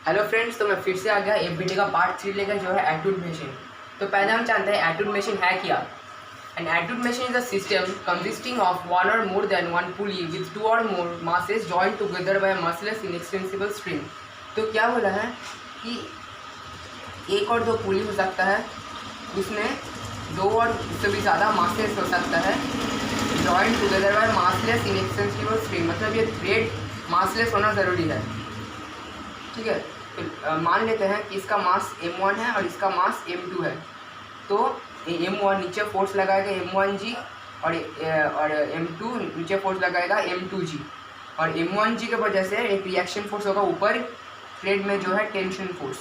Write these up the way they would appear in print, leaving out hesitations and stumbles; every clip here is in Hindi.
हेलो फ्रेंड्स, तो मैं फिर से आ गया एफबीटी का पार्ट 3 लेकर, जो है एटूड मशीन। तो पहले हम जानते हैं एटूड मशीन है क्या। An Atwood machine is a system consisting of one or more than one pulley with two or more masses joint together by massless inextensible string. तो क्या बोला है कि एक और दो पुली हो सकता है, उसमें दो और उससे भी ज़्यादा मासेस हो सकता है, joint together bye massless inextensible string. मतलब ये थ्रेड मासलेस होना ज़रूरी है, ठीक है। तो मान लेते हैं कि इसका मास m1 है और इसका मास m2 है। तो m1 नीचे फोर्स लगाएगा m1g और m2 नीचे फोर्स लगाएगा m2g, और m1g के वजह से एक रिएक्शन फोर्स होगा ऊपर थ्रेड में, जो है टेंशन फोर्स।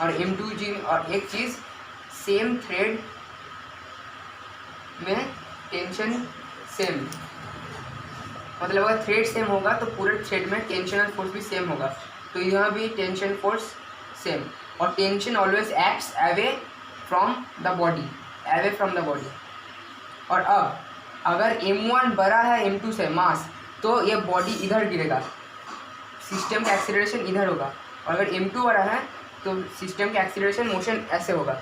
और m2g और एक चीज़, सेम थ्रेड में टेंशन सेम, मतलब अगर थ्रेड सेम होगा तो पूरे थ्रेड में टेंशनल फोर्स भी सेम होगा। तो यहाँ भी टेंशन फोर्स सेम, और tension always acts away from the body, और अब अगर m1 बड़ा है m2 से मास, तो ये बॉडी इधर गिरेगा, सिस्टम का एक्सीलरेशन इधर होगा। और अगर m2 बड़ा है तो सिस्टम का एक्सीलरेशन मोशन ऐसे होगा।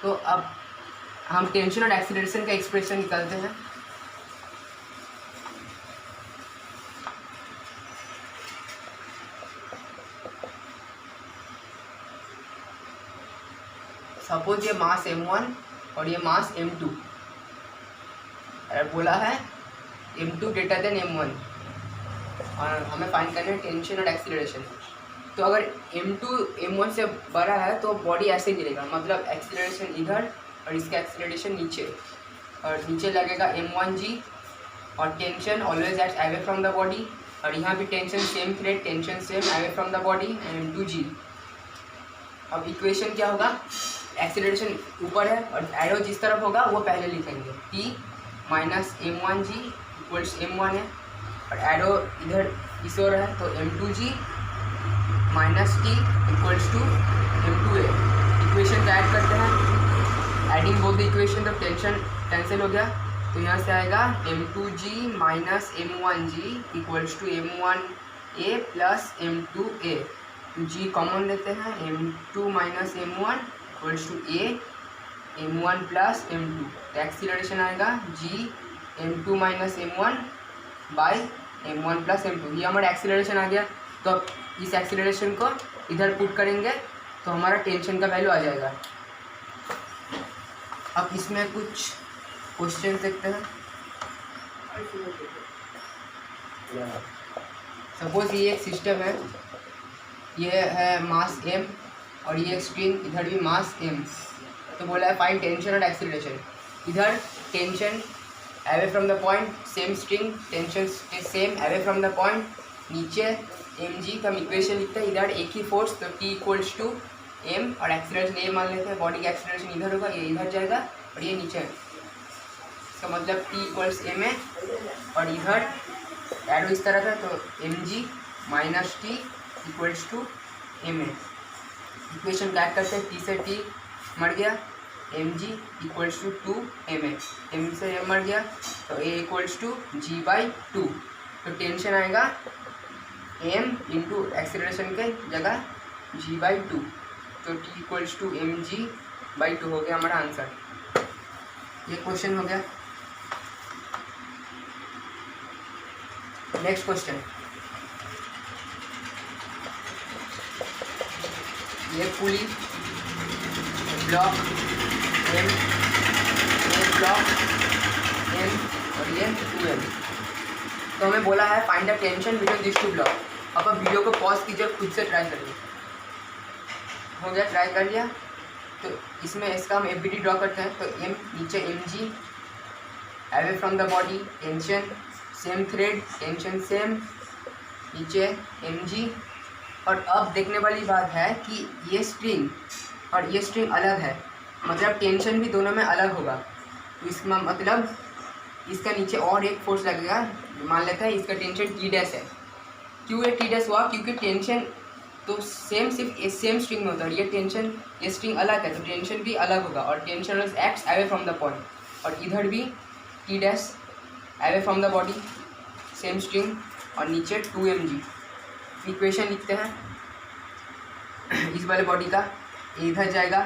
तो अब हम टेंशन और एक्सीलरेशन का एक्सप्रेशन निकालते हैं। सपोज ये मास m1 और ये मास m2, बोला है m2 ग्रेटर देन m1, और हमें फाइंड करना है टेंशन और एक्सीलरेशन। तो अगर m2 m1 से बड़ा है तो बॉडी ऐसे गिरेगा, मतलब एक्सीलरेशन इधर और इसका एक्सीलरेशन नीचे, और नीचे लगेगा m1g, और tension always acts away from the body, और यहाँ भी tension same thread, tension same away from the body, m2g। अब इक्वेशन क्या होगा, एक्सीलरेशन ऊपर है और एरो जिस तरफ होगा वो पहले लिखेंगे, t minus m1g equals m1 है, और एरो इधर इस ओर है तो m2g minus t equals to m2a। Equation का ऐड करते हैं, एडिंग बोथ द इक्वेशन, तो टेंशन कैंसिल हो गया। तो यहाँ से आएगा m2g minus m1g equals to m1a plus m2a। g common लेते हैं, m2 minus m1 equals to a m1 plus m2। तो एक्सीलरेशन आएगा g m2 minus m1 by m1 plus m2। ये हमारा एक्सीलरेशन आ गया। तो अब इस एक्सीलरेशन को इधर पुट करेंगे तो हमारा टेंशन का वैल्यू आ जाएगा। अब इसमें कुछ क्वेश्चन देखते हैं। सपोज ये एक सिस्टम है, ये है मास m और ये स्ट्रिंग, इधर भी मास m। तो बोला है फाइंड टेंशन और एक्सीलरेशन। इधर tension away from the point, same string, tension same away from the point, नीचे mg का हम इक्वेशन लिखते हैं, इधर एक ही फोर्स, तो t इक्वल्स टू m, और एक्सीलरेशन a मान लेते हैं। बॉडी का एक्सीलरेशन इधर होगा, ये इधर जाएगा और ये नीचे है, इसका मतलब t इक्वल्स m है, और इधर एरो इस तरह था तो mg minus t equals to m है। इक्वेशन क्या करते हैं, t से t मर गया, mg equals to 2 m, m से m मर गया तो a इक्वल्स टू g/2। तो टेंशन आएगा m इंटू एक्सीलरेशन के जगह g/2, तो t इक्वल्स टू mg/2 हो गया हमारा आंसर। ये क्वेश्चन हो गया। नेक्स्ट क्वेश्चन, ये पुली ब्लॉक m, ये ब्लॉक m और ये 2m। तो हमें बोला है find the tension between this two block. अब आप वीडियो को पॉज कीजिए, खुद से ट्राई करिए। हो गया, ट्राई कर लिया। तो इसमें इसका हम एफबीटी ड्रॉ करते हैं। तो m नीचे mg away from the body, tension same thread, tension same, नीचे mg। और अब देखने वाली बात है कि ये स्ट्रिंग और ये स्ट्रिंग अलग है, मतलब टेंशन भी दोनों में अलग होगा। तो इसका मतलब इसका नीचे और एक फोर्स लगेगा, मान लेते हैं इसका टेंशन t डैश है। क्यों ये t डैश हुआ, क्योंकि टेंशन तो सिर्फ सेम स्ट्रिंग में होता है, ये टेंशन ये स्ट्रिंग अलग है तो टेंशन भी अलग होगा, और tension acts away from the point, और इधर भी t dash away from the body, same string, और नीचे 2mg। इक्वेशन लिखते हैं, इस वाले बॉडी का ये इधर जाएगा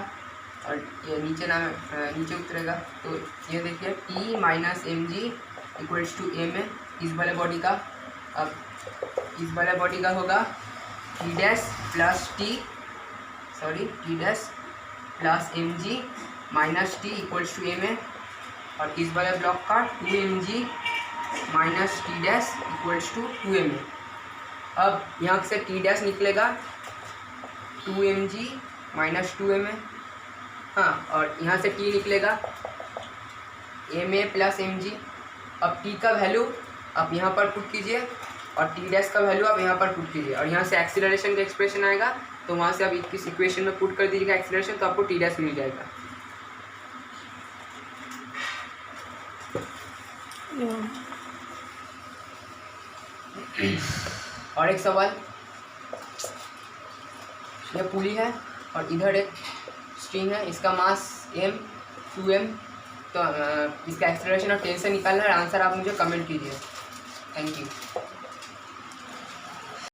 और ये नीचे नीचे उतरेगा। तो ये देखिए T minus M G equals to M A इस वाले बॉडी का। अब इस वाले बॉडी का होगा T dash plus T dash plus M G minus T equals to M A, और इस वाले ब्लॉक का 2mg minus T dash equals to 2ma। अब यहाँ से टी डैश निकलेगा 2mg माइनस 2ma, हाँ, और यहाँ से टी निकलेगा ma प्लस mg। अब टी का वैल्यू आप यहाँ पर पुट कीजिए और टी डैश का वैल्यू आप यहाँ पर पुट कीजिए, और यहाँ से एक्सीलरेशन का एक्सप्रेशन आएगा, तो वहाँ से आप इस इक्वेशन में पुट कर दीजिएगा एक्सीलरेशन, तो आपको टी डैश मिल जाएगा। और एक सवाल, यह पुली है और इधर एक स्ट्रिंग है, इसका मास m 2m, तो इसका एक्सेलरेशन और टेंशन निकालना है। आंसर आप मुझे कमेंट कीजिए। Thank you.